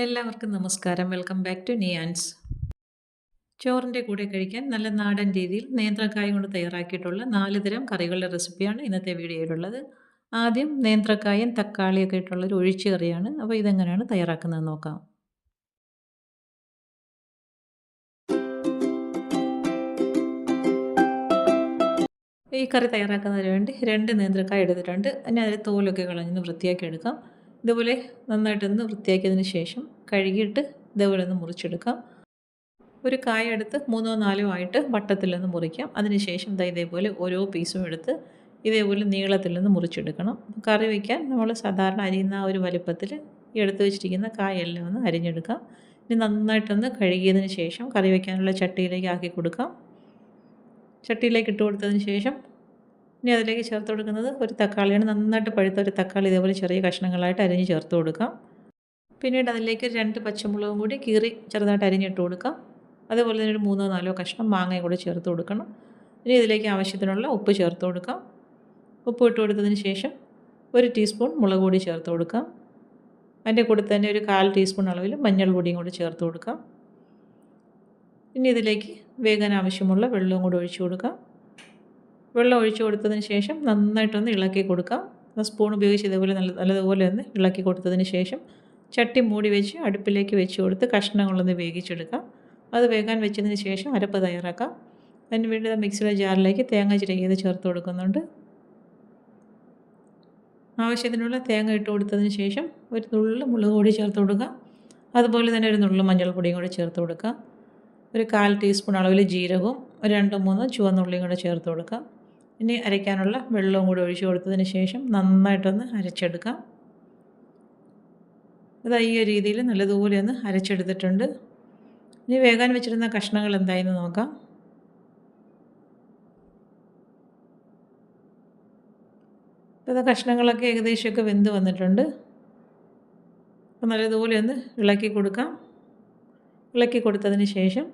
എല്ലാവർക്കും നമസ്കാരം. Welcome back to Niyans. ചോറിൻ്റെ കൂടെ കഴിക്കാൻ നല്ല നാടൻ രീതിയിൽ നേന്ത്രക്കായ കൊണ്ട് തയ്യാറാക്കിയിട്ടുള്ള 4 തരം കറികളുടെ റെസിപ്പിയാണ് ഇന്നത്തെ വീഡിയോയിലുള്ളത്. ആദ്യം നേന്ത്രക്കായും തക്കാളിയൊക്കെ ഇട്ടുള്ള ഒരു ഒഴിച്ച് കറിയാണ്. അപ്പോൾ ഇതെങ്ങനെയാണ് തയ്യാറാക്കുന്നത് നോക്കാം. ഈ കറി തയ്യാറാക്കുന്നതിന് വേണ്ടി 2 നേന്ത്രക്കായ എടുത്തിട്ടുണ്ട്. ഇനി അതിൽ തോലൊക്കെ കളഞ്ഞൊന്ന് വൃത്തിയാക്കി എടുക്കാം. ഇതുപോലെ നന്നായിട്ടൊന്ന് വൃത്തിയാക്കിയതിന് ശേഷം കഴുകിയിട്ട് ഇതേപോലെ ഒന്ന് മുറിച്ചെടുക്കാം. ഒരു കായ എടുത്ത് 3ഓ 4ഓ ആയിട്ട് വട്ടത്തിലൊന്ന് മുറിക്കാം. അതിനുശേഷം ഇതേപോലെ ഓരോ പീസും എടുത്ത് ഇതേപോലെ നീളത്തിലൊന്ന് മുറിച്ചെടുക്കണം. കറി വയ്ക്കാൻ നമ്മൾ സാധാരണ അരിയുന്ന ആ ഒരു വലുപ്പത്തിൽ എടുത്ത് വെച്ചിരിക്കുന്ന കായെല്ലാം ഒന്ന് അരിഞ്ഞെടുക്കാം. ഇനി നന്നായിട്ടൊന്ന് കഴുകിയതിന് ശേഷം കറി വയ്ക്കാനുള്ള ചട്ടിയിലേക്ക് ആക്കി കൊടുക്കാം. ചട്ടിയിലേക്ക് ഇട്ട് കൊടുത്തതിന് ശേഷം ഇനി അതിലേക്ക് ചേർത്ത് കൊടുക്കുന്നത് ഒരു തക്കാളിയാണ്. നന്നായിട്ട് പഴുത്ത ഒരു തക്കാളി ഇതേപോലെ ചെറിയ കഷ്ണങ്ങളായിട്ട് അരിഞ്ഞ് ചേർത്ത് കൊടുക്കാം. പിന്നീട് അതിലേക്ക് 2 പച്ചമുളകും കൂടി കീറി ചെറുതായിട്ട് അരിഞ്ഞിട്ട് കൊടുക്കാം. അതുപോലെ തന്നെ ഒരു 3ഓ 4ഓ കഷ്ണം മാങ്ങയും കൂടി ചേർത്ത് കൊടുക്കണം. ഇനി ഇതിലേക്ക് ആവശ്യത്തിനുള്ള ഉപ്പ് ചേർത്ത് കൊടുക്കാം. ഉപ്പ് ഇട്ട് കൊടുത്തതിന് ശേഷം 1 ടീസ്പൂൺ മുളക് പൊടി ചേർത്ത് കൊടുക്കാം. അതിൻ്റെ കൂടെ തന്നെ ഒരു 1/4 ടീസ്പൂൺ അളവിൽ മഞ്ഞൾ പൊടിയും കൂടി ചേർത്ത് കൊടുക്കാം. ഇനി ഇതിലേക്ക് വേകാൻ ആവശ്യമുള്ള വെള്ളവും കൂടി ഒഴിച്ചു കൊടുക്കാം. വെള്ളം ഒഴിച്ചു കൊടുത്തതിന് ശേഷം നന്നായിട്ടൊന്ന് ഇളക്കി കൊടുക്കാം. സ്പൂൺ ഉപയോഗിച്ച് ഇതേപോലെ നല്ലതുപോലെ ഒന്ന് ഇളക്കി കൊടുത്തതിന് ശേഷം ചട്ടി മൂടി വെച്ച് അടുപ്പിലേക്ക് വെച്ച് കൊടുത്ത് കഷ്ണങ്ങളൊന്ന് വേവിച്ചെടുക്കാം. അത് വേകാൻ വെച്ചതിന് ശേഷം അരപ്പ് തയ്യാറാക്കാം. അതിന് വേണ്ടി മിക്സിയുടെ ജാറിലേക്ക് തേങ്ങ ചിരകിയത് ചേർത്ത് കൊടുക്കുന്നുണ്ട്. ആവശ്യത്തിനുള്ള തേങ്ങ ഇട്ട് കൊടുത്തതിന് ശേഷം ഒരു നുള്ളു മുളക് പൊടി ചേർത്ത് കൊടുക്കുക. അതുപോലെ തന്നെ ഒരു നുള്ളു മഞ്ഞൾപ്പൊടിയും കൂടി ചേർത്ത് കൊടുക്കുക. ഒരു 1/4 ടീസ്പൂൺ അളവിൽ ജീരകവും ഒരു 2-3 ചുവന്നുള്ളിയും കൂടെ ചേർത്ത് കൊടുക്കുക. ഇനി അരയ്ക്കാനുള്ള വെള്ളവും കൂടി ഒഴിച്ച് കൊടുത്തതിന് ശേഷം നന്നായിട്ടൊന്ന് അരച്ചെടുക്കാം. അത് ഈ ഒരു രീതിയിൽ നല്ലതുപോലെ ഒന്ന് അരച്ചെടുത്തിട്ടുണ്ട്. ഇനി വേകാൻ വെച്ചിരുന്ന കഷ്ണങ്ങൾ എന്തായെന്ന് നോക്കാം. ഇപ്പോൾ കഷ്ണങ്ങളൊക്കെ ഏകദേശമൊക്കെ വെന്ത് വന്നിട്ടുണ്ട്. അപ്പോൾ നല്ലതുപോലെ ഒന്ന് ഇളക്കി കൊടുക്കാം. ഇളക്കി കൊടുത്തതിന് ശേഷം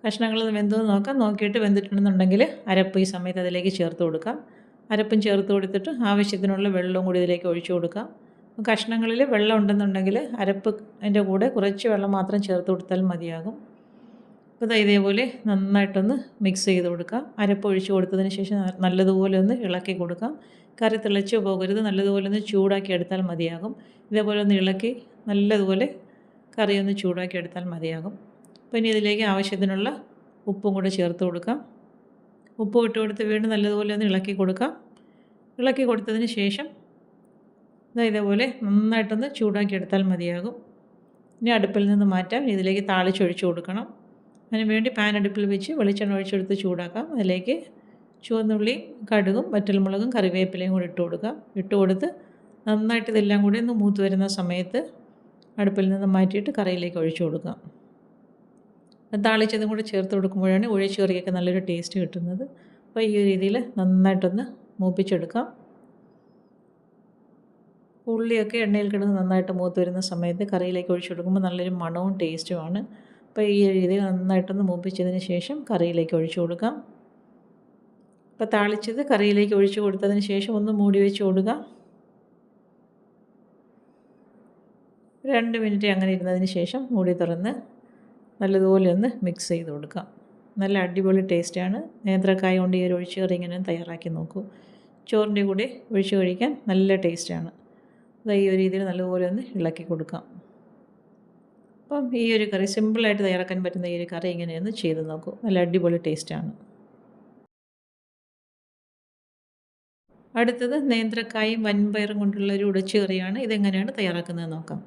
കഷ്ണങ്ങൾ വെന്തോന്ന് നോക്കാം. നോക്കിയിട്ട് വെന്തിട്ടുണ്ടെന്നുണ്ടെങ്കിൽ അരപ്പ് ഈ സമയത്ത് അതിലേക്ക് ചേർത്ത് കൊടുക്കാം. അരപ്പും ചേർത്ത് കൊടുത്തിട്ട് ആവശ്യത്തിനുള്ള വെള്ളവും കൂടി ഇതിലേക്ക് ഒഴിച്ചു കൊടുക്കാം. കഷ്ണങ്ങളിൽ വെള്ളം ഉണ്ടെന്നുണ്ടെങ്കിൽ അരപ്പ് അതിൻ്റെ കൂടെ കുറച്ച് വെള്ളം മാത്രം ചേർത്ത് കൊടുത്താൽ മതിയാകും. അപ്പോൾ ഇതേപോലെ നന്നായിട്ടൊന്ന് മിക്സ് ചെയ്ത് കൊടുക്കാം. അരപ്പ് ഒഴിച്ച് കൊടുത്തതിന് ശേഷം നല്ലതുപോലെ ഒന്ന് ഇളക്കി കൊടുക്കാം. കറി തിളച്ച് പോകരുത്, നല്ലതുപോലെ ഒന്ന് ചൂടാക്കി എടുത്താൽ മതിയാകും. ഇതേപോലെ ഒന്ന് ഇളക്കി നല്ലതുപോലെ കറി ഒന്ന് ചൂടാക്കി എടുത്താൽ മതിയാകും. അപ്പോൾ ഇനി ഇതിലേക്ക് ആവശ്യത്തിനുള്ള ഉപ്പും കൂടെ ചേർത്ത് കൊടുക്കാം. ഉപ്പ് ഇട്ട് കൊടുത്ത് വീണ്ടും നല്ലതുപോലെ ഒന്ന് ഇളക്കി കൊടുക്കാം. ഇളക്കി കൊടുത്തതിന് ശേഷം ഇതേപോലെ നന്നായിട്ടൊന്ന് ചൂടാക്കി എടുത്താൽ മതിയാകും. ഇനി അടുപ്പിൽ നിന്ന് മാറ്റാം. ഇതിലേക്ക് താളിച്ചൊഴിച്ച് കൊടുക്കണം. അതിന് വേണ്ടി പാൻ അടുപ്പിൽ വെച്ച് വെളിച്ചെണ്ണ ഒഴിച്ചെടുത്ത് ചൂടാക്കാം. അതിലേക്ക് ചുവന്നുള്ളി, കടുകും, വറ്റൽമുളകും, കറിവേപ്പിലയും കൂടി ഇട്ട് കൊടുക്കാം. ഇട്ട് കൊടുത്ത് നന്നായിട്ട് ഇതെല്ലാം കൂടി ഒന്ന് മൂത്ത് വരുന്ന സമയത്ത് അടുപ്പിൽ നിന്ന് മാറ്റിയിട്ട് കറിയിലേക്ക് ഒഴിച്ചു കൊടുക്കാം. താളിച്ചതും കൂടി ചേർത്ത് കൊടുക്കുമ്പോഴാണ് ഒഴിച്ച് കറിയൊക്കെ നല്ലൊരു ടേസ്റ്റ് കിട്ടുന്നത്. അപ്പോൾ ഈ ഒരു രീതിയിൽ നന്നായിട്ടൊന്ന് മൂപ്പിച്ചെടുക്കാം. ഉള്ളിയൊക്കെ എണ്ണയിൽ കിടന്ന് നന്നായിട്ട് മൂത്ത് വരുന്ന സമയത്ത് കറിയിലേക്ക് ഒഴിച്ചു കൊടുക്കുമ്പോൾ നല്ലൊരു മണവും ടേസ്റ്റുമാണ്. അപ്പോൾ ഈ രീതിയിൽ നന്നായിട്ടൊന്ന് മൂപ്പിച്ചതിന് ശേഷം കറിയിലേക്ക് ഒഴിച്ചു കൊടുക്കാം. അപ്പോൾ താളിച്ചത് കറിയിലേക്ക് ഒഴിച്ചു കൊടുത്തതിന് ശേഷം ഒന്ന് മൂടി വെച്ച് കൊടുക്കാം. 2 മിനിറ്റ് അങ്ങനെ ഇരുന്നതിന് ശേഷം മൂടി തുറന്ന് നല്ലതുപോലെ ഒന്ന് മിക്സ് ചെയ്ത് കൊടുക്കാം. നല്ല അടിപൊളി ടേസ്റ്റാണ്. നേന്ത്രക്കായ കൊണ്ട് ഈ ഒരു ഒഴിച്ച് കറി ഇങ്ങനെ തയ്യാറാക്കി നോക്കൂ. ചോറിൻ്റെ കൂടെ ഒഴിച്ച് കഴിക്കാൻ നല്ല ടേസ്റ്റാണ്. ഈ ഒരു രീതിയിൽ നല്ലപോലെ ഒന്ന് ഇളക്കി കൊടുക്കാം. അപ്പം ഈ ഒരു കറി സിമ്പിളായിട്ട് തയ്യാറാക്കാൻ പറ്റുന്ന ഈ ഒരു കറി ഇങ്ങനെയൊന്ന് ചെയ്ത് നോക്കൂ. നല്ല അടിപൊളി ടേസ്റ്റാണ്. അടുത്തത് നേന്ത്രക്കായും വൻപയറും കൊണ്ടുള്ള ഒരു ഉടച്ചു കറിയാണ്. ഇതെങ്ങനെയാണ് തയ്യാറാക്കുന്നത് നോക്കാം.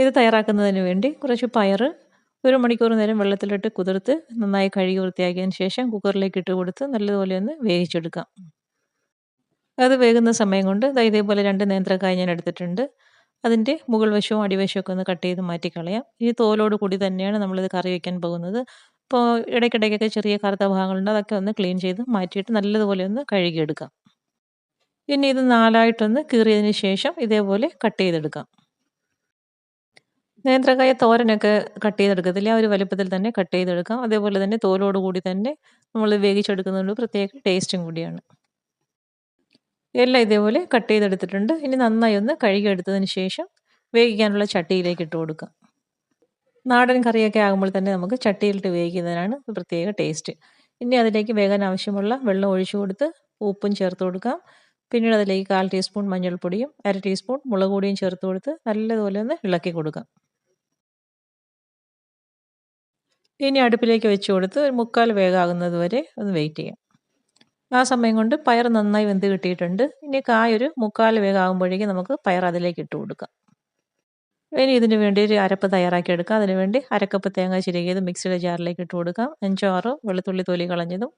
ഇത് തയ്യാറാക്കുന്നതിന് വേണ്ടി കുറച്ച് പയർ 1 മണിക്കൂർ നേരം വെള്ളത്തിലിട്ട് കുതിർത്ത് നന്നായി കഴുകി വൃത്തിയാക്കിയതിന് ശേഷം കുക്കറിലേക്ക് ഇട്ട് കൊടുത്ത് നല്ലതുപോലെ ഒന്ന് വേവിച്ചെടുക്കാം. അത് വേകുന്ന സമയം കൊണ്ട് ഇതേപോലെ 2 നേന്ത്രക്കായ ഞാൻ എടുത്തിട്ടുണ്ട്. അതിൻ്റെ മുകൾ വശവും അടിവശമൊക്കെ ഒന്ന് കട്ട് ചെയ്ത് മാറ്റിക്കളയാം. ഈ തോലോട് കൂടി തന്നെയാണ് നമ്മളിത് കറി വയ്ക്കാൻ പോകുന്നത്. അപ്പോൾ ഇടയ്ക്കിടയ്ക്കൊക്കെ ചെറിയ കറുത്ത ഭാഗങ്ങളുണ്ട്, അതൊക്കെ ഒന്ന് ക്ലീൻ ചെയ്ത് മാറ്റിയിട്ട് നല്ലതുപോലെ ഒന്ന് കഴുകിയെടുക്കാം. പിന്നെ ഇത് 4ആയിട്ടൊന്ന് കീറിയതിന് ശേഷം ഇതേപോലെ കട്ട് ചെയ്തെടുക്കാം. നേന്ത്രക്കായ തോരനൊക്കെ കട്ട് ചെയ്തെടുക്കത്തില്ലേ, ആ ഒരു വലുപ്പത്തിൽ തന്നെ കട്ട് ചെയ്തെടുക്കാം. അതേപോലെ തന്നെ തോലോട് കൂടി തന്നെ നമ്മൾ വേവിച്ചെടുക്കുന്നതുകൊണ്ട് പ്രത്യേക ടേസ്റ്റും കൂടിയാണ്. എല്ലാം ഇതേപോലെ കട്ട് ചെയ്തെടുത്തിട്ടുണ്ട്. ഇനി നന്നായി ഒന്ന് കഴുകിയെടുത്തതിന് ശേഷം വേവിക്കാനുള്ള ചട്ടിയിലേക്ക് ഇട്ട് കൊടുക്കാം. നാടൻ കറിയൊക്കെ ആകുമ്പോൾ തന്നെ നമുക്ക് ചട്ടിയിലിട്ട് വേവിക്കുന്നതിനാണ് ഒരു പ്രത്യേക ടേസ്റ്റ്. ഇനി അതിലേക്ക് വേകാൻ ആവശ്യമുള്ള വെള്ളം ഒഴിച്ചു കൊടുത്ത് ഉപ്പും ചേർത്ത് കൊടുക്കാം. പിന്നീട് അതിലേക്ക് 1/4 ടീസ്പൂൺ മഞ്ഞൾപ്പൊടിയും 1/2 ടീസ്പൂൺ മുളക് പൊടിയും ചേർത്ത് കൊടുത്ത് നല്ലതുപോലെ ഒന്ന് ഇളക്കി കൊടുക്കാം. ഇനി അടുപ്പിലേക്ക് വെച്ച് കൊടുത്ത് ഒരു 1/4 വേകാകുന്നത് വരെ ഒന്ന് വെയിറ്റ് ചെയ്യാം. ആ സമയം കൊണ്ട് പയർ നന്നായി വെന്ത് കിട്ടിയിട്ടുണ്ട്. ഇനി കായ ഒരു 1/4 വേകാകുമ്പോഴേക്കും നമുക്ക് പയർ അതിലേക്ക് ഇട്ട് കൊടുക്കാം. ഇനി ഇതിന് വേണ്ടി ഒരു അരപ്പ് തയ്യാറാക്കി എടുക്കാം. അതിനുവേണ്ടി 1/2 കപ്പ് തേങ്ങ ചിരകിയത് മിക്സിയുടെ ജാറിലേക്ക് ഇട്ട് കൊടുക്കാം. 5 6 വെളുത്തുള്ളി തൊലി കളഞ്ഞതും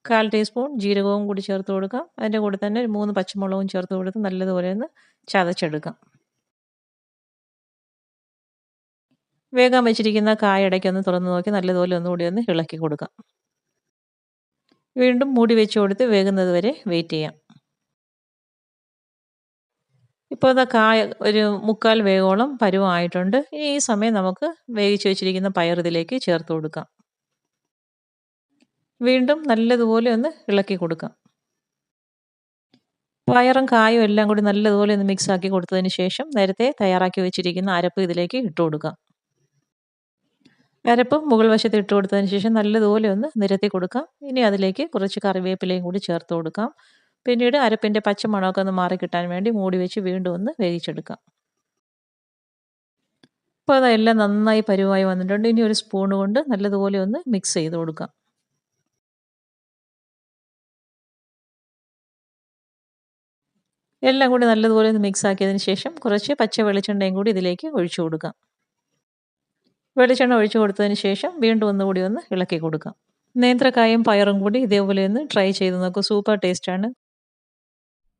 1/4 ടീസ്പൂൺ ജീരകവും കൂടി ചേർത്ത് കൊടുക്കാം. അതിൻ്റെ കൂടെ തന്നെ ഒരു 3 പച്ചമുളകും ചേർത്ത് കൊടുത്ത് നല്ലതുപോലെ ഒന്ന് ചതച്ചെടുക്കാം. വേകാൻ വെച്ചിരിക്കുന്ന കായ ഇടയ്ക്കൊന്ന് തുറന്ന് നോക്കി നല്ലതുപോലെ ഒന്നുകൂടി ഒന്ന് ഇളക്കി കൊടുക്കാം. വീണ്ടും മൂടി വെച്ച് കൊടുത്ത് വേകുന്നത് വരെ വെയിറ്റ് ചെയ്യാം. ഇപ്പോൾ ദാ കായ ഒരു 1/4 വേഗോളം പരുവമായിട്ടുണ്ട്. ഇനി ഈ സമയം നമുക്ക് വേവിച്ച് വെച്ചിരിക്കുന്ന പയർ ഇതിലേക്ക് ചേർത്ത് കൊടുക്കാം. വീണ്ടും നല്ലതുപോലെ ഒന്ന് ഇളക്കി കൊടുക്കാം. പയറും കായും എല്ലാം കൂടി നല്ലതുപോലെ ഒന്ന് മിക്സ് ആക്കി കൊടുത്തതിന് ശേഷം നേരത്തെ തയ്യാറാക്കി വെച്ചിരിക്കുന്ന അരപ്പ് ഇതിലേക്ക് ഇട്ട് കൊടുക്കാം. അരപ്പ് മുകൾ വശത്ത് ഇട്ട് കൊടുത്തതിന് ശേഷം നല്ലതുപോലെ ഒന്ന് നിരത്തി കൊടുക്കാം. ഇനി അതിലേക്ക് കുറച്ച് കറിവേപ്പിലയും കൂടി ചേർത്ത് കൊടുക്കാം. പിന്നീട് അരപ്പിൻ്റെ പച്ചമണമൊക്കെ ഒന്ന് മാറിക്കിട്ടാൻ വേണ്ടി മൂടി വെച്ച് വീണ്ടും ഒന്ന് വേവിച്ചെടുക്കാം. ഇപ്പോൾ അതെല്ലാം നന്നായി പരുവായി വന്നിട്ടുണ്ട്. ഇനി ഒരു സ്പൂൺ കൊണ്ട് നല്ലതുപോലെ ഒന്ന് മിക്സ് ചെയ്ത് കൊടുക്കാം. എല്ലാം കൂടി നല്ലതുപോലെ ഒന്ന് മിക്സ് ആക്കിയതിന് ശേഷം കുറച്ച് പച്ച വെളിച്ചെണ്ണയും കൂടി ഇതിലേക്ക് ഒഴിച്ചു കൊടുക്കാം. വെളിച്ചെണ്ണ ഒഴിച്ചു കൊടുത്തതിന് ശേഷം വീണ്ടും ഒന്നുകൂടി ഒന്ന് ഇളക്കി കൊടുക്കാം. നേന്ത്രക്കായും പയറും കൂടി ഇതേപോലെ ഒന്ന് ട്രൈ ചെയ്ത് നോക്കൂ. സൂപ്പർ ടേസ്റ്റാണ്.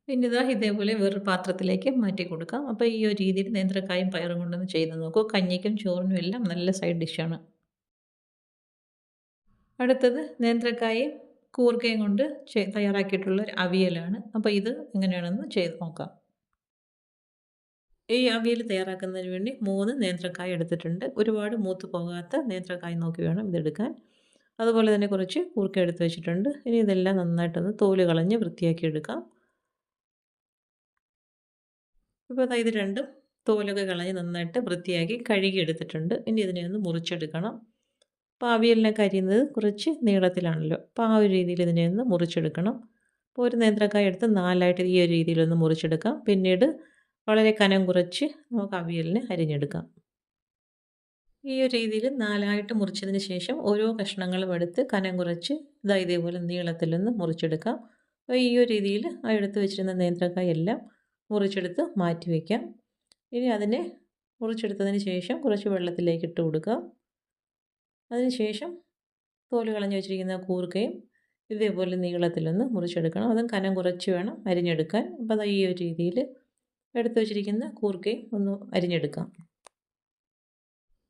പിന്നെ ഇതാ ഇതേപോലെ വേറൊരു പാത്രത്തിലേക്ക് മാറ്റി കൊടുക്കാം. അപ്പോൾ ഈ ഒരു രീതിയിൽ നേന്ത്രക്കായും പയറും കൊണ്ടൊന്ന് ചെയ്ത് നോക്കൂ. കഞ്ഞിക്കും ചോറിനും എല്ലാം നല്ല സൈഡ് ഡിഷാണ്. അടുത്തത് നേന്ത്രക്കായും കൂർക്കയും കൊണ്ട് തയ്യാറാക്കിയിട്ടുള്ള ഒരു അവിയലാണ്. അപ്പോൾ ഇത് എങ്ങനെയാണെന്ന് ചെയ്ത് നോക്കാം. ഈ അവിയൽ തയ്യാറാക്കുന്നതിന് വേണ്ടി 3 നേന്ത്രക്കായ എടുത്തിട്ടുണ്ട്. ഒരുപാട് മൂത്ത് പോകാത്ത നേന്ത്രക്കായ നോക്കി വേണം ഇതെടുക്കാൻ. അതുപോലെ തന്നെ കുറച്ച് കൂർക്ക എടുത്ത് വെച്ചിട്ടുണ്ട്. ഇനി ഇതെല്ലാം നന്നായിട്ടൊന്ന് തോല് കളഞ്ഞ് വൃത്തിയാക്കി എടുക്കാം. ഇപ്പോൾ ദാ ഇത് രണ്ടും തോലൊക്കെ കളഞ്ഞ് നന്നായിട്ട് വൃത്തിയാക്കി കഴുകി എടുത്തിട്ടുണ്ട്. ഇനി ഇതിനെ ഒന്ന് മുറിച്ചെടുക്കണം. അപ്പോൾ അവിയലിനൊക്കെ അരിയുന്നത് കുറച്ച് നീളത്തിലാണല്ലോ. അപ്പോൾ ആ ഒരു രീതിയിൽ ഇതിനെ ഒന്ന് മുറിച്ചെടുക്കണം. അപ്പോൾ ഒരു നേന്ത്രക്കായ എടുത്ത് 4ആയിട്ട് ഈ ഒരു രീതിയിലൊന്ന് മുറിച്ചെടുക്കാം. പിന്നീട് വളരെ കനം കുറച്ച് നമുക്ക് അവിയലിന് അരിഞ്ഞെടുക്കാം. ഈ ഒരു രീതിയിൽ 4ആയിട്ട് മുറിച്ചതിന് ശേഷം ഓരോ കഷ്ണങ്ങളും എടുത്ത് കനം കുറച്ച് ഇതാ ഇതേപോലെ നീളത്തിലൊന്ന് മുറിച്ചെടുക്കാം. അപ്പോൾ ഈ ഒരു രീതിയിൽ ആ എടുത്ത് വെച്ചിരുന്ന നേന്ത്രക്കായ എല്ലാം മുറിച്ചെടുത്ത് മാറ്റി വയ്ക്കാം. ഇനി അതിനെ മുറിച്ചെടുത്തതിന് ശേഷം കുറച്ച് വെള്ളത്തിലേക്ക് ഇട്ട് കൊടുക്കുക. അതിനുശേഷം തോല് കളഞ്ഞ് വെച്ചിരിക്കുന്ന കൂർക്കയും ഇതേപോലെ നീളത്തിലൊന്ന് മുറിച്ചെടുക്കണം. അതും കനം കുറച്ച് വേണം അരിഞ്ഞെടുക്കാൻ. അപ്പോൾ അത് ഈ ഒരു രീതിയിൽ എടുത്ത് വെച്ചിരിക്കുന്ന കൂർക്കയും ഒന്ന് അരിഞ്ഞെടുക്കാം.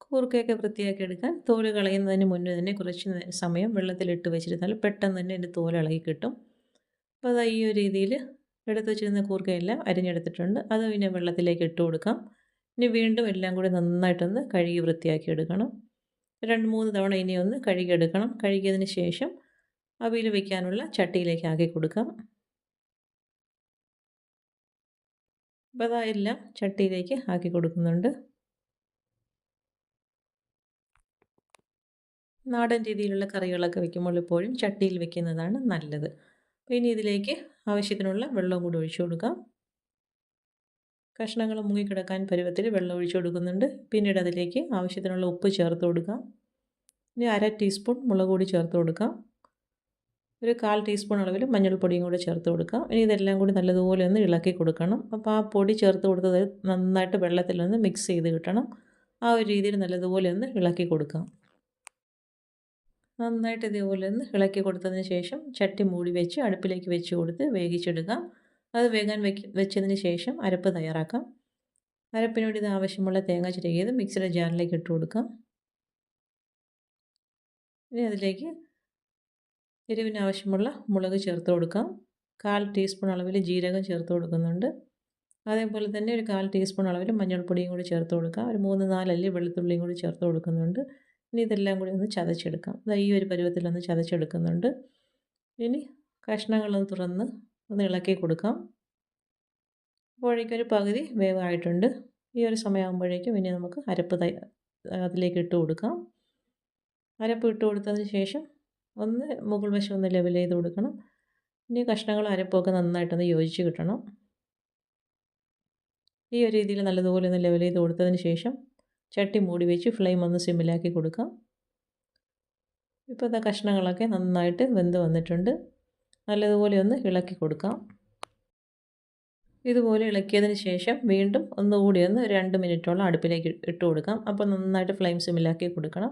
കൂർക്കയൊക്കെ വൃത്തിയാക്കി എടുക്കാൻ തോല് കളയുന്നതിന് മുന്നേ തന്നെ കുറച്ച് സമയം വെള്ളത്തിലിട്ട് വെച്ചിരുന്നാൽ പെട്ടെന്ന് തന്നെ അതിൻ്റെ തോല് ഇളകി കിട്ടും. അപ്പോൾ അത് ഈ ഒരു രീതിയിൽ എടുത്ത് വെച്ചിരുന്ന കൂർക്കയെല്ലാം അരിഞ്ഞെടുത്തിട്ടുണ്ട്. അത് പിന്നെ വെള്ളത്തിലേക്ക് ഇട്ട് കൊടുക്കാം. ഇനി വീണ്ടും എല്ലാം കൂടി നന്നായിട്ടൊന്ന് കഴുകി വൃത്തിയാക്കി എടുക്കണം. 2-3 തവണ ഇനി ഒന്ന് കഴുകിയെടുക്കണം. കഴുകിയതിന് ശേഷം അവിയൽ വയ്ക്കാനുള്ള ചട്ടിയിലേക്ക് ആക്കി കൊടുക്കാം. അപ്പോൾ അതാ എല്ലാം ചട്ടിയിലേക്ക് ആക്കി കൊടുക്കുന്നുണ്ട്. നാടൻ രീതിയിലുള്ള കറികളൊക്കെ വയ്ക്കുമ്പോൾ എപ്പോഴും ചട്ടിയിൽ വയ്ക്കുന്നതാണ് നല്ലത്. അപ്പോൾ ഇനി ഇതിലേക്ക് ആവശ്യത്തിനുള്ള വെള്ളം കൂടി ഒഴിച്ചു കൊടുക്കാം. കഷ്ണങ്ങൾ മുങ്ങിക്കിടക്കാൻ പരുവത്തിൽ വെള്ളം ഒഴിച്ചു കൊടുക്കുന്നുണ്ട്. പിന്നീട് അതിലേക്ക് ആവശ്യത്തിനുള്ള ഉപ്പ് ചേർത്ത് കൊടുക്കാം. ഇനി 1/2 ടീസ്പൂൺ മുളക് പൊടി ചേർത്ത് കൊടുക്കാം. ഒരു 1/4 ടീസ്പൂൺ അളവിൽ മഞ്ഞൾപ്പൊടിയും കൂടി ചേർത്ത് കൊടുക്കാം. ഇനി ഇതെല്ലാം കൂടി നല്ലതുപോലെ ഒന്ന് ഇളക്കി കൊടുക്കണം. അപ്പോൾ ആ പൊടി ചേർത്ത് കൊടുത്തത് നന്നായിട്ട് വെള്ളത്തിലൊന്ന് മിക്സ് ചെയ്ത് കിട്ടണം. ആ ഒരു രീതിയിൽ നല്ലതുപോലെ ഒന്ന് ഇളക്കി കൊടുക്കാം. നന്നായിട്ട് ഇതേപോലെ ഒന്ന് ഇളക്കി കൊടുത്തതിന് ശേഷം ചട്ടി മൂടി വെച്ച് അടുപ്പിലേക്ക് വെച്ച് കൊടുത്ത് വേവിച്ചെടുക്കാം. അത് വേകാൻ വെച്ചതിന് ശേഷം അരപ്പ് തയ്യാറാക്കാം. അരപ്പിന് വേണ്ടി ഇത് ആവശ്യമുള്ള തേങ്ങ ചിരകിയത് മിക്സിയുടെ ജാറിലേക്ക് ഇട്ട് കൊടുക്കാം. ഇനി അതിലേക്ക് എരിവിന് ആവശ്യമുള്ള മുളക് ചേർത്ത് കൊടുക്കാം. 1/4 ടീസ്പൂൺ അളവിൽ ജീരകം ചേർത്ത് കൊടുക്കുന്നുണ്ട്. അതേപോലെ തന്നെ ഒരു 1/4 ടീസ്പൂൺ അളവിൽ മഞ്ഞൾപ്പൊടിയും കൂടി ചേർത്ത് കൊടുക്കാം. ഒരു 3-4 അല്ലി വെളുത്തുള്ളിയും കൂടി ചേർത്ത് കൊടുക്കുന്നുണ്ട്. ഇനി ഇതെല്ലാം കൂടി ഒന്ന് ചതച്ചെടുക്കാം. ഈ ഒരു പരുവത്തിലൊന്ന് ചതച്ചെടുക്കുന്നുണ്ട്. ഇനി കഷ്ണങ്ങളൊന്ന് തുറന്ന് ഒന്ന് ഇളക്കി കൊടുക്കാം. അപ്പോഴേക്കും ഒരു പകുതി വേവായിട്ടുണ്ട്. ഈ ഒരു സമയമാകുമ്പോഴേക്കും ഇനി നമുക്ക് അരപ്പ് അതിലേക്ക് ഇട്ട് കൊടുക്കാം. അരപ്പ് ഇട്ട് കൊടുത്തതിന് ശേഷം ഒന്ന് മുകൾ വശം ഒന്ന് ലെവൽ ചെയ്ത് കൊടുക്കണം. ഇനി കഷ്ണങ്ങളും അരപ്പൊക്കെ നന്നായിട്ടൊന്ന് യോജിച്ച് കിട്ടണം. ഈ ഒരു രീതിയിൽ നല്ലതുപോലെ ഒന്ന് ലെവൽ ചെയ്ത് കൊടുത്തതിന് ശേഷം ചട്ടി മൂടി വെച്ച് ഫ്ലെയിം ഒന്ന് സിമ്മിലാക്കി കൊടുക്കാം. ഇപ്പോൾ കഷ്ണങ്ങളൊക്കെ നന്നായിട്ട് വെന്ത് വന്നിട്ടുണ്ട്. നല്ലതുപോലെ ഒന്ന് ഇളക്കി കൊടുക്കാം. ഇതുപോലെ ഇളക്കിയതിന് ശേഷം വീണ്ടും ഒന്നുകൂടി ഒന്ന് 2 മിനിറ്റോളം അടുപ്പിലേക്ക് ഇട്ട് കൊടുക്കാം. അപ്പോൾ നന്നായിട്ട് ഫ്ലെയിം സിമ്മിലാക്കി കൊടുക്കണം.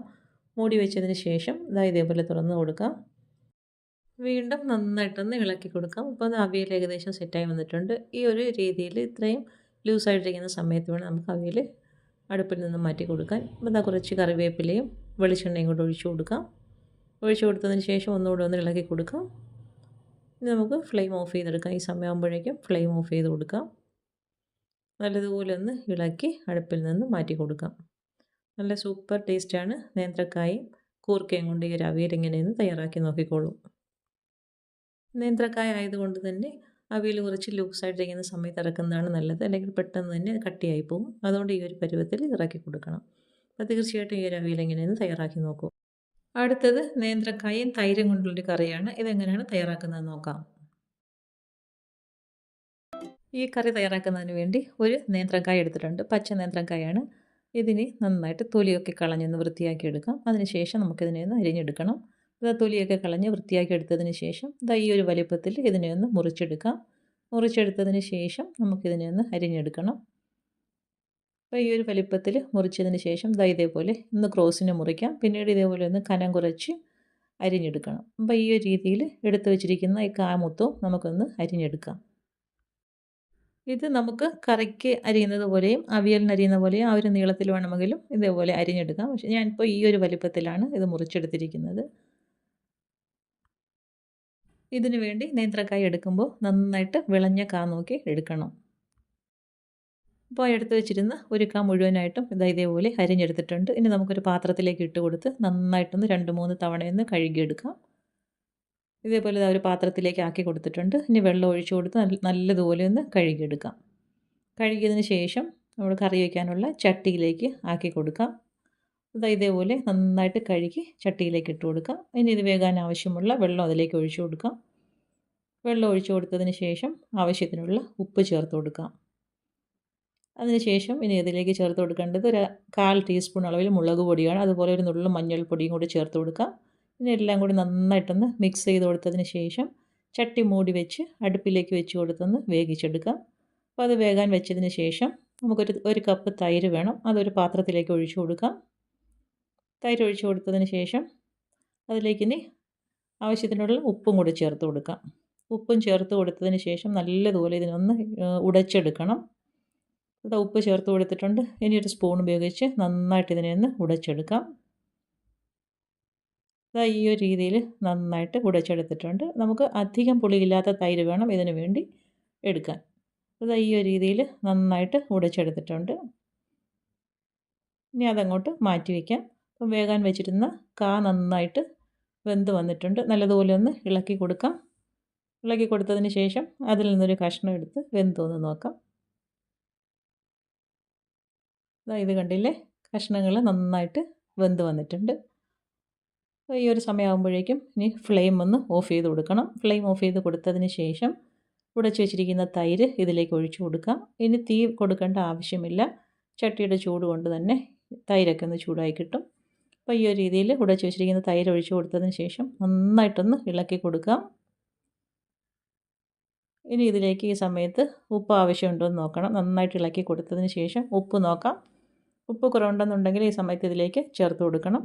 മൂടി വെച്ചതിന് ശേഷം ഇതേപോലെ തുറന്ന് കൊടുക്കാം. വീണ്ടും നന്നായിട്ടൊന്ന് ഇളക്കി കൊടുക്കാം. അപ്പോൾ അവിയൽ ഏകദേശം സെറ്റായി വന്നിട്ടുണ്ട്. ഈ ഒരു രീതിയിൽ ഇത്രയും ലൂസായിട്ടിരിക്കുന്ന സമയത്ത് വേണം നമുക്ക് അവിയൽ അടുപ്പിൽ നിന്ന് മാറ്റി കൊടുക്കാൻ. അപ്പോൾ കുറച്ച് കറിവേപ്പിലയും വെളിച്ചെണ്ണയും കൂടെ ഒഴിച്ചു കൊടുക്കാം. ഒഴിച്ചു കൊടുത്തതിന് ശേഷം ഒന്നുകൂടെ ഒന്ന് ഇളക്കി കൊടുക്കാം. ഇനി നമുക്ക് ഫ്ലെയിം ഓഫ് ചെയ്തെടുക്കാം. ഈ സമയമാകുമ്പോഴേക്കും ഫ്ലെയിം ഓഫ് ചെയ്ത് കൊടുക്കാം. നല്ലതുപോലെ ഒന്ന് ഇളക്കി അടുപ്പിൽ നിന്ന് മാറ്റി കൊടുക്കാം. നല്ല സൂപ്പർ ടേസ്റ്റാണ്. നേന്ത്രക്കായും കൂർക്കയും കൊണ്ട് ഈ ഒരു അവിയൽ എങ്ങനെയെന്ന് തയ്യാറാക്കി നോക്കിക്കോളൂ. നേന്ത്രക്കായ ആയതുകൊണ്ട് തന്നെ അവിയൽ കുറച്ച് ലൂസായിട്ടിരിക്കുന്ന സമയത്ത് ഇറക്കുന്നതാണ് നല്ലത്. അല്ലെങ്കിൽ പെട്ടെന്ന് തന്നെ കട്ടിയായി പോകും. അതുകൊണ്ട് ഈ ഒരു പരുവത്തിൽ ഇറക്കി കൊടുക്കണം. അപ്പോൾ തീർച്ചയായിട്ടും ഈ ഒരു അവിയൽ എങ്ങനെയെന്ന് തയ്യാറാക്കി നോക്കൂ. അടുത്തത് നേന്ത്രക്കായും തൈരും കൊണ്ടുള്ളൊരു കറിയാണ്. ഇതെങ്ങനെയാണ് തയ്യാറാക്കുന്നതെന്ന് നോക്കാം. ഈ കറി തയ്യാറാക്കുന്നതിന് വേണ്ടി ഒരു നേന്ത്രക്കായ എടുത്തിട്ടുണ്ട്. പച്ച നേന്ത്രക്കായാണ്. ഇതിന് നന്നായിട്ട് തൊലിയൊക്കെ കളഞ്ഞൊന്ന് വൃത്തിയാക്കി എടുക്കാം. അതിനുശേഷം നമുക്കിതിനെ ഒന്ന് അരിഞ്ഞെടുക്കണം. തൊലിയൊക്കെ കളഞ്ഞ് വൃത്തിയാക്കി എടുത്തതിന് ശേഷം ഈ ഒരു വലിപ്പത്തിൽ ഇതിനെ ഒന്ന് മുറിച്ചെടുക്കാം. മുറിച്ചെടുത്തതിന് ശേഷം നമുക്കിതിനെ ഒന്ന് അരിഞ്ഞെടുക്കണം. അപ്പോൾ ഈ ഒരു വലിപ്പത്തിൽ മുറിച്ചതിന് ശേഷം ഇതേപോലെ ഒന്ന് ക്രോസിന് മുറിക്കാം. പിന്നീട് ഇതേപോലെ ഒന്ന് കനം കുറച്ച് അരിഞ്ഞെടുക്കണം. അപ്പോൾ ഈ ഒരു രീതിയിൽ എടുത്തു വച്ചിരിക്കുന്ന ഈ കാമൊത്തവും നമുക്കൊന്ന് അരിഞ്ഞെടുക്കാം. ഇത് നമുക്ക് കറിക്ക് അരിയുന്നത് പോലെയും അവിയലിന് അരിയുന്ന പോലെയും ആ ഒരു നീളത്തിൽ വേണമെങ്കിലും ഇതേപോലെ അരിഞ്ഞെടുക്കാം. പക്ഷേ ഞാനിപ്പോൾ ഈ ഒരു വലിപ്പത്തിലാണ് ഇത് മുറിച്ചെടുത്തിരിക്കുന്നത്. ഇതിനു വേണ്ടി നേന്ത്രക്കായ എടുക്കുമ്പോൾ നന്നായിട്ട് വിളഞ്ഞ കാ നോക്കി എടുക്കണം. അപ്പോൾ എടുത്ത് വെച്ചിരുന്ന ഒരു കാ മുഴുവനായിട്ടും ഇതേപോലെ അരിഞ്ഞെടുത്തിട്ടുണ്ട്. ഇനി നമുക്കൊരു പാത്രത്തിലേക്ക് ഇട്ട് കൊടുത്ത് നന്നായിട്ടൊന്ന് 2-3 തവണയൊന്ന് കഴുകിയെടുക്കാം. ഇതേപോലെ ഒരു പാത്രത്തിലേക്ക് ആക്കി കൊടുത്തിട്ടുണ്ട്. ഇനി വെള്ളം ഒഴിച്ചു കൊടുത്ത് നല്ലതുപോലെ ഒന്ന് കഴുകിയെടുക്കാം. കഴുകിയതിന് ശേഷം നമ്മൾ കറി വയ്ക്കാനുള്ള ചട്ടിയിലേക്ക് ആക്കി കൊടുക്കാം. ഇതേപോലെ നന്നായിട്ട് കഴുകി ചട്ടിയിലേക്ക് ഇട്ട് കൊടുക്കാം. ഇനി ഇത് വേകാൻ ആവശ്യമുള്ള വെള്ളം അതിലേക്ക് ഒഴിച്ചു കൊടുക്കാം. വെള്ളം ഒഴിച്ചു കൊടുത്തതിന് ശേഷം ആവശ്യത്തിനുള്ള ഉപ്പ് ചേർത്ത് കൊടുക്കാം. അതിനുശേഷം ഇനി ഇതിലേക്ക് ചേർത്ത് കൊടുക്കേണ്ടത് ഒരു 1/4 ടീസ്പൂൺ അളവിൽ മുളക് പൊടിയാണ്. അതുപോലെ ഒരു നുള്ളു മഞ്ഞൾപ്പൊടിയും കൂടി ചേർത്ത് കൊടുക്കാം. ഇനി എല്ലാം കൂടി നന്നായിട്ടൊന്ന് മിക്സ് ചെയ്ത് കൊടുത്തതിന് ശേഷം ചട്ടി മൂടി വെച്ച് അടുപ്പിലേക്ക് വെച്ച് കൊടുത്തൊന്ന് വേവിച്ചെടുക്കാം. അപ്പോൾ അത് വേകാൻ വെച്ചതിന് ശേഷം നമുക്കൊരു കപ്പ് തൈര് വേണം. അതൊരു പാത്രത്തിലേക്ക് ഒഴിച്ചു കൊടുക്കാം. തൈര് ഒഴിച്ചു കൊടുത്തതിന് ശേഷം അതിലേക്ക് ഇനി ആവശ്യത്തിനുള്ള ഉപ്പും കൂടി ചേർത്ത് കൊടുക്കാം. ഉപ്പും ചേർത്ത് കൊടുത്തതിന് ശേഷം നല്ലതുപോലെ ഇതിനൊന്ന് ഉടച്ചെടുക്കണം. ഉപ്പ് ചേർത്ത് കൊടുത്തിട്ടുണ്ട്. ഇനി ഒരു സ്പൂൺ ഉപയോഗിച്ച് നന്നായിട്ട് ഇതിനെ ഒന്ന് ഉടച്ചെടുക്കാം. ഈ ഒരു രീതിയിൽ നന്നായിട്ട് ഉടച്ചെടുത്തിട്ടുണ്ട്. നമുക്ക് അധികം പുളിയില്ലാത്ത തൈര് വേണം ഇതിനു വേണ്ടി എടുക്കാൻ. ഈ ഒരു രീതിയിൽ നന്നായിട്ട് ഉടച്ചെടുത്തിട്ടുണ്ട്. ഇനി അതങ്ങോട്ട് മാറ്റി വയ്ക്കാം. അപ്പം വേകാൻ വെച്ചിരുന്ന കാ നന്നായിട്ട് വെന്ത് വന്നിട്ടുണ്ട്. നല്ലതുപോലെ ഒന്ന് ഇളക്കി കൊടുക്കാം. ഇളക്കി കൊടുത്തതിന് ശേഷം അതിൽ നിന്നൊരു കഷ്ണം എടുത്ത് വെന്തോന്ന് നോക്കാം. ഇത് കണ്ടില്ലേ, കഷ്ണങ്ങൾ നന്നായിട്ട് വെന്ത് വന്നിട്ടുണ്ട്. ഈ ഒരു സമയമാകുമ്പോഴേക്കും ഇനി ഫ്ലെയിം ഒന്ന് ഓഫ് ചെയ്ത് കൊടുക്കണം. ഫ്ലെയിം ഓഫ് ചെയ്ത് കൊടുത്തതിന് ശേഷം ഉടച്ച് വെച്ചിരിക്കുന്ന തൈര് ഇതിലേക്ക് ഒഴിച്ചു കൊടുക്കാം. ഇനി തീ കൊടുക്കേണ്ട ആവശ്യമില്ല. ചട്ടിയുടെ ചൂട് കൊണ്ട് തന്നെ തൈരൊക്കെ ഒന്ന് ചൂടായി കിട്ടും. അപ്പോൾ ഈ ഒരു രീതിയിൽ ഉടച്ച് വെച്ചിരിക്കുന്ന തൈര് ഒഴിച്ചു കൊടുത്തതിന് ശേഷം നന്നായിട്ടൊന്ന് ഇളക്കി കൊടുക്കാം. ഇനി ഇതിലേക്ക് ഈ സമയത്ത് ഉപ്പ് ആവശ്യമുണ്ടോ എന്ന് നോക്കണം. നന്നായിട്ട് ഇളക്കി കൊടുത്തതിന് ശേഷം ഉപ്പ് നോക്കാം. ഉപ്പ് കുറവുണ്ടെന്നുണ്ടെങ്കിൽ ഈ സമയത്ത് ഇതിലേക്ക് ചേർത്ത് കൊടുക്കണം.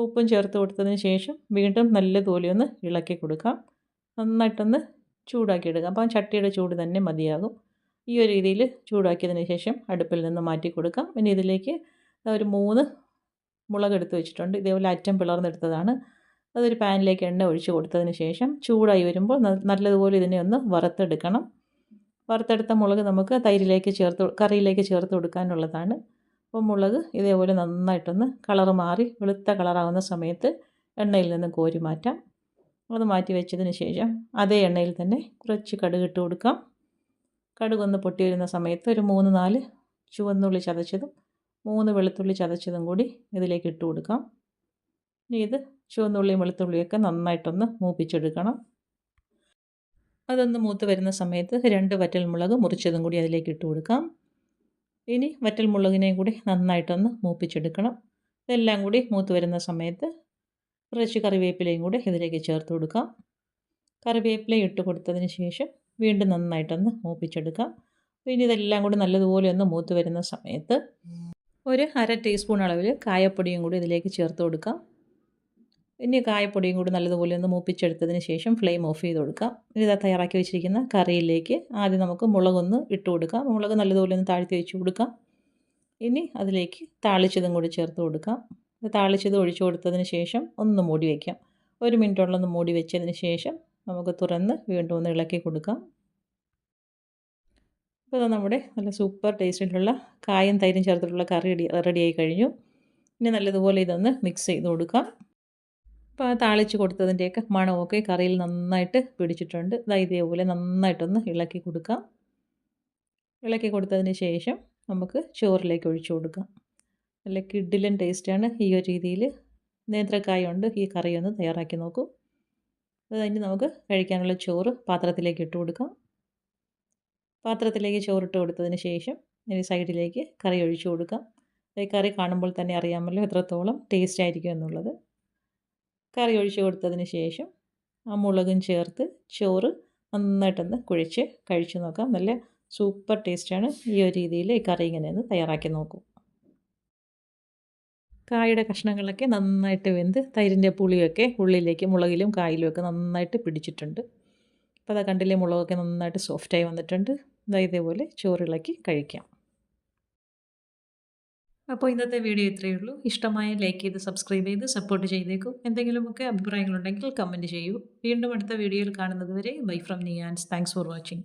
ഉപ്പും ചേർത്ത് കൊടുത്തതിന് ശേഷം വീണ്ടും നല്ലതുപോലെ ഒന്ന് ഇളക്കി കൊടുക്കാം. നന്നായിട്ടൊന്ന് ചൂടാക്കി എടുക്കാം. അപ്പം ചട്ടിയുടെ ചൂട് തന്നെ മതിയാകും. ഈ ഒരു രീതിയിൽ ചൂടാക്കിയതിന് ശേഷം അടുപ്പിൽ നിന്ന് മാറ്റി കൊടുക്കാം. ഇനി ഇതിലേക്ക് ഒരു 3 മുളക് എടുത്ത് വെച്ചിട്ടുണ്ട്. ഇതേപോലെ അറ്റം പിളർന്നെടുത്തതാണ്. അതൊരു പാനിലേക്ക് എണ്ണ ഒഴിച്ച് കൊടുത്തതിന് ശേഷം ചൂടായി വരുമ്പോൾ നല്ലതുപോലെ ഇതിനെ ഒന്ന് വറുത്തെടുക്കണം. വറുത്തെടുത്ത മുളക് നമുക്ക് കറിയിലേക്ക് ചേർത്ത് കൊടുക്കാനുള്ളതാണ്. അപ്പോൾ മുളക് ഇതേപോലെ നന്നായിട്ടൊന്ന് കളറ് മാറി വെളുത്ത കളറാകുന്ന സമയത്ത് എണ്ണയിൽ നിന്ന് കോരി മാറ്റാം. അത് മാറ്റി വെച്ചതിന് ശേഷം അതേ എണ്ണയിൽ തന്നെ കുറച്ച് കടുക് ഇട്ട് കൊടുക്കാം. കടുകൊന്ന് പൊട്ടി വരുന്ന സമയത്ത് ഒരു 3-4 ചുവന്നുള്ളി ചതച്ചതും 3 വെളുത്തുള്ളി ചതച്ചതും കൂടി ഇതിലേക്ക് ഇട്ട് കൊടുക്കാം. ഇനി ഇത് ചുവന്നുള്ളിയും വെളുത്തുള്ളിയൊക്കെ നന്നായിട്ടൊന്ന് മൂപ്പിച്ചെടുക്കണം. അതൊന്ന് മൂത്ത് വരുന്ന സമയത്ത് 2 വറ്റൽമുളക് മുറിച്ചതും കൂടി അതിലേക്ക് ഇട്ട് കൊടുക്കാം. ഇനി വറ്റൽമുളകിനെയും കൂടി നന്നായിട്ടൊന്ന് മൂപ്പിച്ചെടുക്കണം. ഇതെല്ലാം കൂടി മൂത്ത് വരുന്ന സമയത്ത് കുറച്ച് കറിവേപ്പിലയും കൂടി ഇതിലേക്ക് ചേർത്ത് കൊടുക്കാം. കറിവേപ്പില ഇട്ട് കൊടുത്തതിന് ശേഷം വീണ്ടും നന്നായിട്ടൊന്ന് മൂപ്പിച്ചെടുക്കാം. ഇനി ഇതെല്ലാം കൂടി നല്ലതുപോലെ ഒന്ന് മൂത്ത് വരുന്ന സമയത്ത് ഒരു 1/2 ടീസ്പൂൺ അളവിൽ കായപ്പൊടിയും കൂടി ഇതിലേക്ക് ചേർത്ത് കൊടുക്കാം. ഇനി കായപ്പൊടിയും കൂടി നല്ലതുപോലെ ഒന്ന് മൂപ്പിച്ചെടുത്തതിന് ശേഷം ഫ്ലെയിം ഓഫ് ചെയ്ത് കൊടുക്കാം. ഇനി ഇതാ തയ്യാറാക്കി വെച്ചിരിക്കുന്ന കറിയിലേക്ക് ആദ്യം നമുക്ക് മുളകൊന്ന് ഇട്ട് കൊടുക്കാം. മുളക് നല്ലതുപോലെ ഒന്ന് താഴ്ത്തി വെച്ച് കൊടുക്കാം. ഇനി അതിലേക്ക് താളിച്ചതും കൂടി ചേർത്ത് കൊടുക്കാം. താളിച്ചത് ഒഴിച്ചു കൊടുത്തതിന് ശേഷം ഒന്ന് മൂടി വയ്ക്കാം. 1 മിനിറ്റോളം ഒന്ന് മൂടി വെച്ചതിന് ശേഷം നമുക്ക് തുറന്ന് വീണ്ടും ഒന്ന് ഇളക്കി കൊടുക്കാം. അപ്പോൾ നമ്മുടെ നല്ല സൂപ്പർ ടേസ്റ്റിലുള്ള കായും തൈരും ചേർത്തിട്ടുള്ള കറി റെഡിയായി കഴിഞ്ഞു. ഇനി നല്ലതുപോലെ ഇതൊന്ന് മിക്സ് ചെയ്ത് കൊടുക്കാം. അപ്പോൾ ആ താളിച്ച് കൊടുത്തതിൻ്റെയൊക്കെ മണമൊക്കെ കറിയിൽ നന്നായിട്ട് പിടിച്ചിട്ടുണ്ട്. ഇതേപോലെ നന്നായിട്ടൊന്ന് ഇളക്കി കൊടുക്കാം. ഇളക്കി കൊടുത്തതിന് ശേഷം നമുക്ക് ചോറിലേക്ക് ഒഴിച്ചു കൊടുക്കാം. നല്ല കിഡിലൻ ടേസ്റ്റാണ്. ഈ ഒരു രീതിയിൽ നേന്ത്രക്കായ കൊണ്ട് ഈ കറി ഒന്ന് തയ്യാറാക്കി നോക്കൂ. അത് കഴിഞ്ഞ് നമുക്ക് കഴിക്കാനുള്ള ചോറ് പാത്രത്തിലേക്ക് ഇട്ട് കൊടുക്കാം. പാത്രത്തിലേക്ക് ചോറിട്ട് കൊടുത്തതിന് ശേഷം ഇനി സൈഡിലേക്ക് കറി ഒഴിച്ചു കൊടുക്കാം. ഈ കറി കാണുമ്പോൾ തന്നെ അറിയാമല്ലോ എത്രത്തോളം ടേസ്റ്റ് ആയിരിക്കും എന്നുള്ളത്. കറി ഒഴിച്ച് കൊടുത്തതിന് ശേഷം ആ മുളകും ചേർത്ത് ചോറ് നന്നായിട്ടൊന്ന് കുഴച്ച് കഴിച്ചു നോക്കാം. നല്ല സൂപ്പർ ടേസ്റ്റാണ്. ഈ ഒരു രീതിയിൽ ഈ കറി ഇങ്ങനെയൊന്ന് തയ്യാറാക്കി നോക്കൂ. കായയുടെ കഷ്ണങ്ങളൊക്കെ നന്നായിട്ട് വെന്ത് തൈരിൻ്റെ പുളിയൊക്കെ ഉള്ളിലേക്ക് മുളകിലും കായിലുമൊക്കെ നന്നായിട്ട് പിടിച്ചിട്ടുണ്ട്. അപ്പോൾ അതാ കണ്ടില്ലേ, മുളകൊക്കെ നന്നായിട്ട് സോഫ്റ്റായി വന്നിട്ടുണ്ട്. ഇതേപോലെ ചോറിളക്കി കഴിക്കാം. അപ്പോൾ ഇന്നത്തെ വീഡിയോ ഇത്രയേ ഉള്ളൂ. ഇഷ്ടമായ ലൈക്ക് ചെയ്ത് സബ്സ്ക്രൈബ് ചെയ്ത് സപ്പോർട്ട് ചെയ്തേക്കും. എന്തെങ്കിലുമൊക്കെ അഭിപ്രായങ്ങളുണ്ടെങ്കിൽ കമൻറ്റ് ചെയ്യൂ. വീണ്ടും അടുത്ത വീഡിയോയിൽ കാണുന്നത് വരെ bye from Niyans. Thanks for watching.